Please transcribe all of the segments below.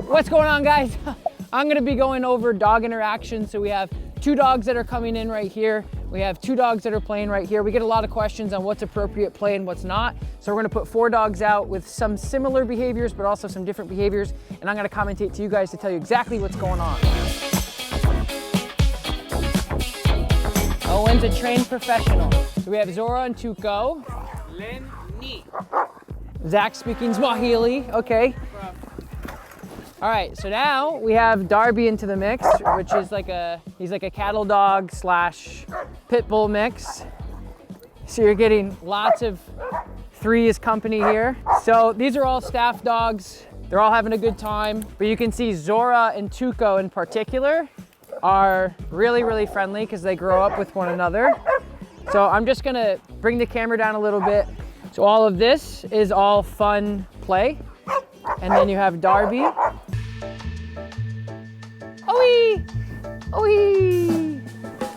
What's going on, guys? I'm gonna be going over dog interaction. So we have 2 dogs that are coming in right here. We have 2 dogs that are playing right here. We get a lot of questions on what's appropriate play and what's not. So we're gonna put 4 dogs out with some similar behaviors, but also some different behaviors. And I'm gonna commentate to you guys to tell you exactly what's going on. Owen's a trained professional. So we have Zora and Tuco. Zach speaking Swahili, okay. All right, so now we have Darby into the mix, which is he's like a cattle dog slash pit bull mix. So you're getting lots of threes company here. So these are all staff dogs. They're all having a good time, but you can see Zora and Tuco in particular are really, really friendly because they grow up with one another. So I'm just gonna bring the camera down a little bit. So all of this is all fun play. And then you have Darby. Oi! Oi!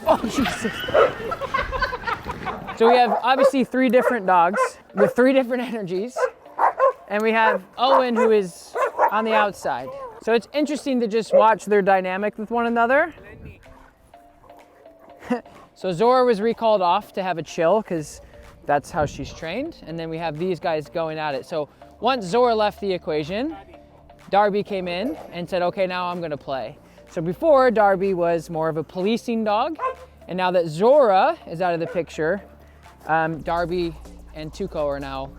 Oh, Jesus. So we have obviously 3 different dogs with 3 different energies. And we have Owen, who is on the outside. So it's interesting to just watch their dynamic with one another. So Zora was recalled off to have a chill because that's how she's trained. And then we have these guys going at it. So once Zora left the equation, Darby came in and said, okay, now I'm gonna play. So before, Darby was more of a policing dog. And now that Zora is out of the picture, Darby and Tuco are now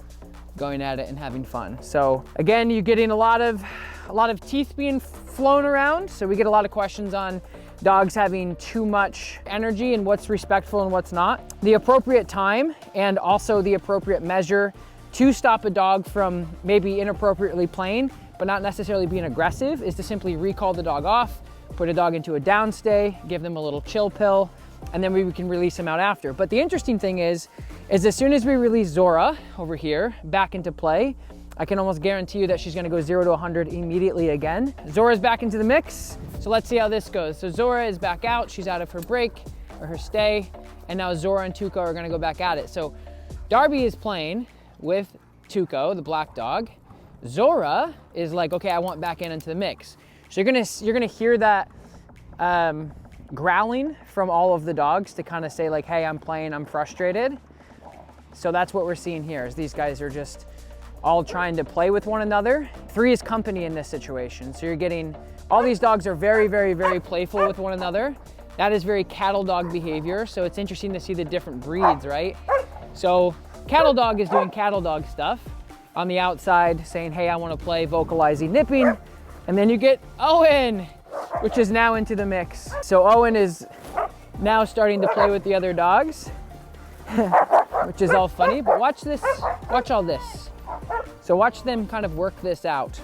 going at it and having fun. So again, you're getting a lot of teeth being flown around. So we get a lot of questions on dogs having too much energy and what's respectful and what's not. The appropriate time and also the appropriate measure to stop a dog from maybe inappropriately playing, but not necessarily being aggressive, is to simply recall the dog off, put a dog into a downstay, give them a little chill pill, and then we can release them out after. But the interesting thing is as soon as we release Zora over here back into play, I can almost guarantee you that she's gonna go 0 to 100 immediately again. Zora's back into the mix, so let's see how this goes. So Zora is back out, she's out of her break, or her stay, and now Zora and Tuco are gonna go back at it. So Darby is playing with Tuco, the black dog. Zora is like, okay, I want back into the mix. So you're gonna hear that growling from all of the dogs to kind of say like, hey, I'm playing, I'm frustrated. So that's what we're seeing here, is these guys are just all trying to play with one another. 3 is company in this situation. So you're getting, all these dogs are very, very, very playful with one another. That is very cattle dog behavior. So it's interesting to see the different breeds, right? So cattle dog is doing cattle dog stuff on the outside, saying, hey, I want to play, vocalizing, nipping. And then you get Owen, which is now into the mix. So Owen is now starting to play with the other dogs, which is all funny, but watch this, watch all this. So watch them kind of work this out.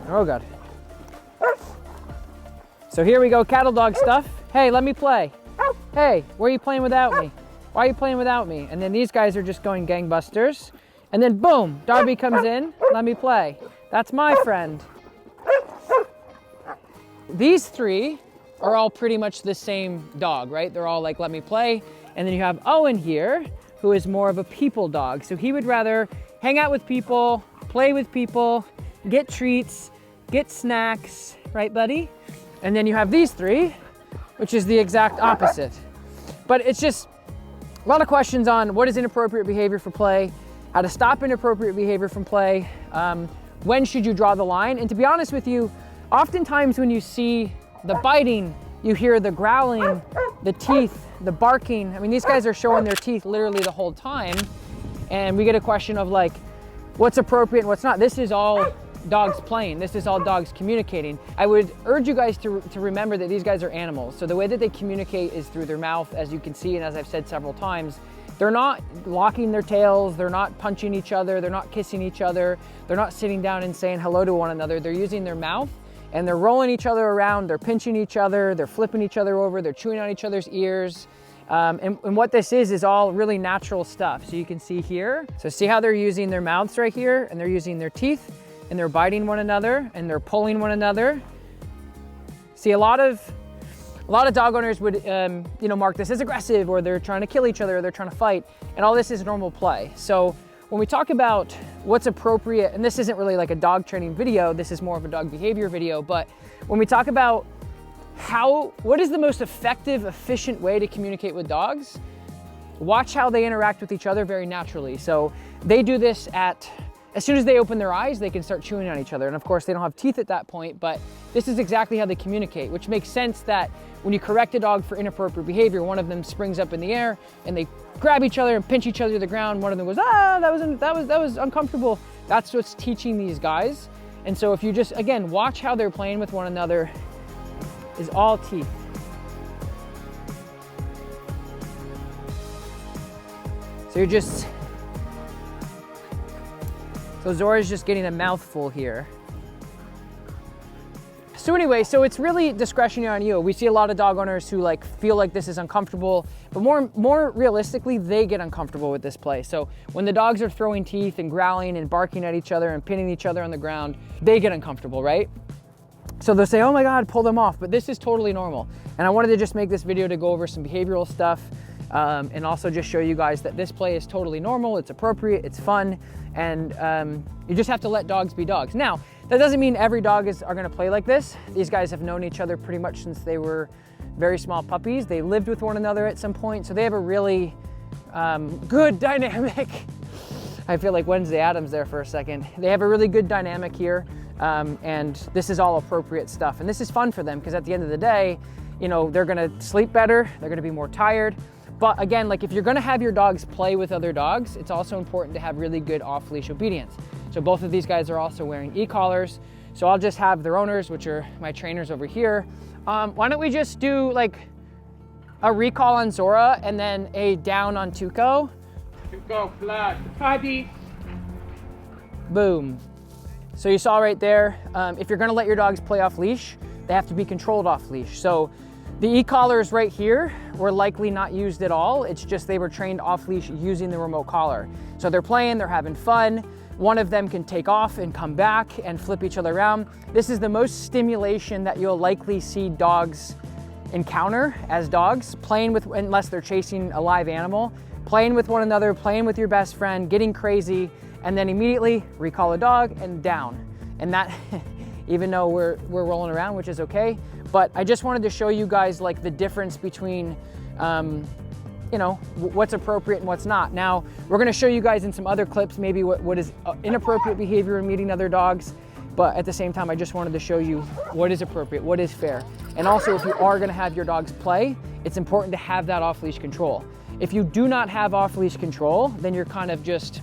Oh God. So here we go, cattle dog stuff. Hey, let me play. Hey, where are you playing without me? Why are you playing without me? And then these guys are just going gangbusters. And then boom, Darby comes in, let me play. That's my friend. These 3 are all pretty much the same dog, right? They're all like, let me play. And then you have Owen here, who is more of a people dog. So he would rather hang out with people, play with people, get treats, get snacks, right, buddy? And then you have these 3, which is the exact opposite. But it's just a lot of questions on what is inappropriate behavior for play, how to stop inappropriate behavior from play, when should you draw the line? And to be honest with you, oftentimes when you see the biting, you hear the growling, the teeth, the barking. I mean, these guys are showing their teeth literally the whole time. And we get a question of like, what's appropriate and what's not. This is all dogs playing. This is all dogs communicating. I would urge you guys to remember that these guys are animals. So the way that they communicate is through their mouth, as you can see, and as I've said several times. They're not locking their tails, they're not punching each other, they're not kissing each other, they're not sitting down and saying hello to one another. They're using their mouth and they're rolling each other around, they're pinching each other, they're flipping each other over, they're chewing on each other's ears. And what this is all really natural stuff. So you can see here, so see how they're using their mouths right here, and they're using their teeth, and they're biting one another, and they're pulling one another. See, a lot of dog owners would mark this as aggressive, or they're trying to kill each other, or they're trying to fight, and all this is normal play. So when we talk about what's appropriate, and this isn't really like a dog training video, this is more of a dog behavior video, but when we talk about what is the most effective, efficient way to communicate with dogs, watch how they interact with each other very naturally. So they do this as soon as they open their eyes, they can start chewing on each other. And of course they don't have teeth at that point, but this is exactly how they communicate, which makes sense that when you correct a dog for inappropriate behavior, one of them springs up in the air and they grab each other and pinch each other to the ground. One of them goes, ah, that was uncomfortable. That's what's teaching these guys. And so if you just, again, watch how they're playing with one another, is all teeth. So so Zora's just getting a mouthful here. So anyway, so it's really discretionary on you. We see a lot of dog owners who like feel like this is uncomfortable, but more realistically, they get uncomfortable with this play. So when the dogs are throwing teeth and growling and barking at each other and pinning each other on the ground, they get uncomfortable, right? So they'll say, oh my God, pull them off, but this is totally normal. And I wanted to just make this video to go over some behavioral stuff and also just show you guys that this play is totally normal, it's appropriate, it's fun, and you just have to let dogs be dogs. Now, that doesn't mean every dog are gonna play like this. These guys have known each other pretty much since they were very small puppies. They lived with one another at some point, so they have a really good dynamic. I feel like Wednesday Addams there for a second. They have a really good dynamic here, and this is all appropriate stuff. And this is fun for them because at the end of the day, you know, they're gonna sleep better, they're gonna be more tired. But again, like if you're gonna have your dogs play with other dogs, it's also important to have really good off-leash obedience. So both of these guys are also wearing e-collars. So I'll just have their owners, which are my trainers over here. Why don't we just do like a recall on Zora and then a down on Tuco? Tuco, flat, Paddy. Boom. So you saw right there, if you're gonna let your dogs play off leash, they have to be controlled off leash. So the e-collars right here were likely not used at all. It's just they were trained off leash using the remote collar. So they're playing, they're having fun. One of them can take off and come back and flip each other around. This is the most stimulation that you'll likely see dogs encounter as dogs, playing with, unless they're chasing a live animal, playing with one another, playing with your best friend, getting crazy, and then immediately recall a dog and down. And that, even though we're rolling around, which is okay, but I just wanted to show you guys like the difference between you know, what's appropriate and what's not. Now, we're gonna show you guys in some other clips maybe what is inappropriate behavior in meeting other dogs, but at the same time, I just wanted to show you what is appropriate, what is fair. And also, if you are gonna have your dogs play, it's important to have that off-leash control. If you do not have off-leash control, then you're kind of just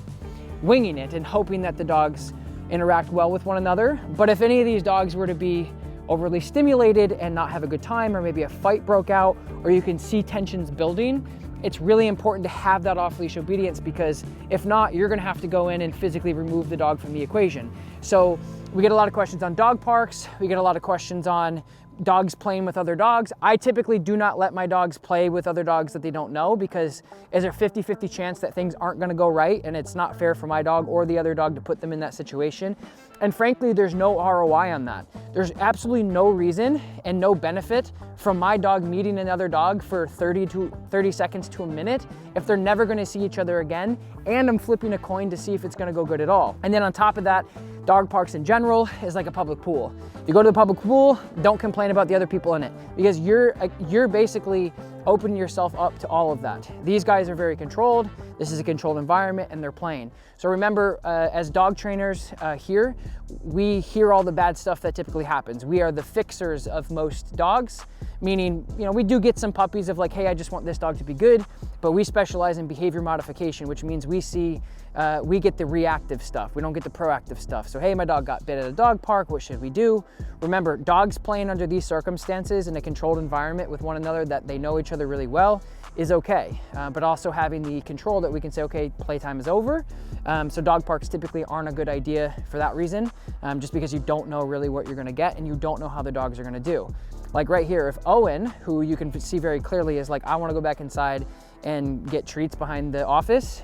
winging it and hoping that the dogs interact well with one another. But if any of these dogs were to be overly stimulated and not have a good time, or maybe a fight broke out, or you can see tensions building, it's really important to have that off-leash obedience, because if not, you're gonna have to go in and physically remove the dog from the equation. So we get a lot of questions on dog parks. We get a lot of questions on dogs playing with other dogs. I typically do not let my dogs play with other dogs that they don't know, because is there 50-50 chance that things aren't gonna go right, and it's not fair for my dog or the other dog to put them in that situation. And frankly, there's no ROI on that. There's absolutely no reason and no benefit from my dog meeting another dog for 30 seconds to a minute if they're never gonna see each other again, and I'm flipping a coin to see if it's gonna go good at all. And then on top of that, dog parks in general is like a public pool. You go to the public pool, don't complain about the other people in it, because you're basically opening yourself up to all of that. These guys are very controlled. This is a controlled environment and they're playing. So remember, as dog trainers here, we hear all the bad stuff that typically happens. We are the fixers of most dogs, meaning, you know, we do get some puppies of like, hey, I just want this dog to be good, but we specialize in behavior modification, which means we get the reactive stuff. We don't get the proactive stuff. So, hey, my dog got bit at a dog park. What should we do? Remember, dogs playing under these circumstances in a controlled environment with one another that they know each other really well is okay. But also having the control that we can say, okay, playtime is over. So dog parks typically aren't a good idea for that reason, just because you don't know really what you're gonna get and you don't know how the dogs are gonna do. Like right here, if Owen, who you can see very clearly is like, I wanna go back inside and get treats behind the office,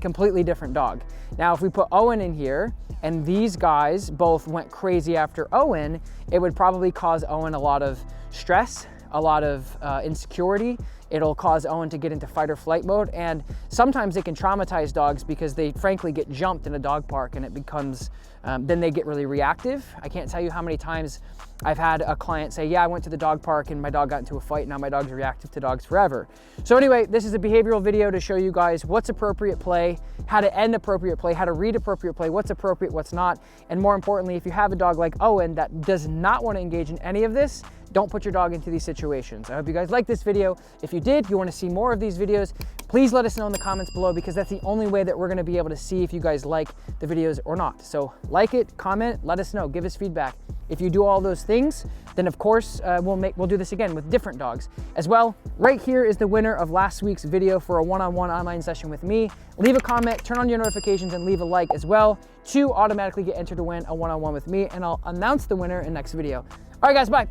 completely different dog. Now, if we put Owen in here and these guys both went crazy after Owen, it would probably cause Owen a lot of stress, a lot of insecurity, it'll cause Owen to get into fight or flight mode. And sometimes it can traumatize dogs because they frankly get jumped in a dog park and it becomes, then they get really reactive. I can't tell you how many times I've had a client say, yeah, I went to the dog park and my dog got into a fight. Now my dog's reactive to dogs forever. So anyway, this is a behavioral video to show you guys what's appropriate play, how to end appropriate play, how to read appropriate play, what's appropriate, what's not. And more importantly, if you have a dog like Owen that does not want to engage in any of this, don't put your dog into these situations. I hope you guys liked this video. If you did, you want to see more of these videos, please let us know in the comments below, because that's the only way that we're going to be able to see if you guys like the videos or not. So like it, comment, let us know, give us feedback. If you do all those things, then of course we'll do this again with different dogs as well. Right here is the winner of last week's video for a one-on-one online session with me. Leave a comment, turn on your notifications, and leave a like as well to automatically get entered to win a one-on-one with me, and I'll announce the winner in next video. All right guys, bye.